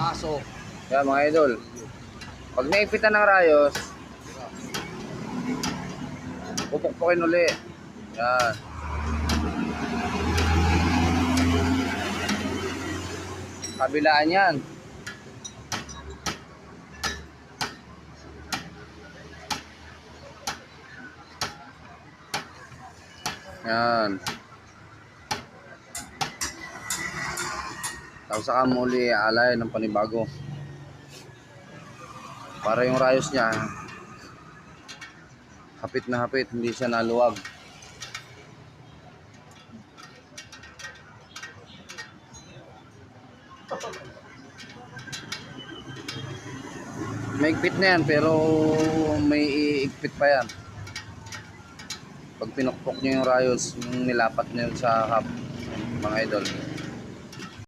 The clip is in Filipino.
Pasok. Yan mga idol. Pag naipitan ng rayos, pupukpukin uli. Yan. Kabilaan yan. Yan. Tapos saka muli alay ng panibago. Para yung rayos niya hapit na hapit, hindi siya naluwag. May igpit na yan pero may iigpit pa yan. Pag pinukpok nyo yung rayos, yung nilapat nyo sa hub, mga idol.